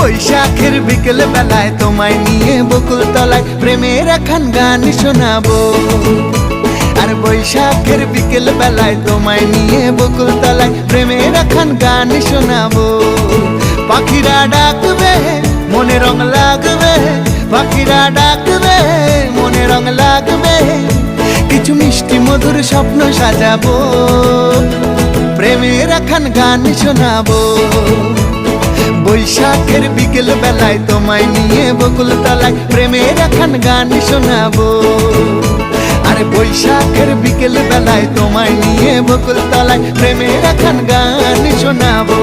বৈশাখের বিকেল বেলায় তোমায় নিয়ে বকুল তলায় প্রেমের একখান গান শোনাবো। আর বৈশাখের বিকেল বেলায় তোমায় নিয়ে বকুল তলায় প্রেমের একখান গান শোনাবো। পাখিরা ডাকবে মনে রং লাগবে, পাখিরা ডাকবে মনে রং লাগবে, কিছু মিষ্টি মধুর স্বপ্ন সাজাবো, প্রেমের একখান গান শোনাবো। বৈশাখের বিকেল বেলায় তোমায় নিয়ে বকুল তলায় প্রেমের একখান গান শোনাবো। আরে বৈশাখের বিকেল বেলায় তোমায় নিয়ে বকুল তলায় প্রেমের একখান গান শোনাবো।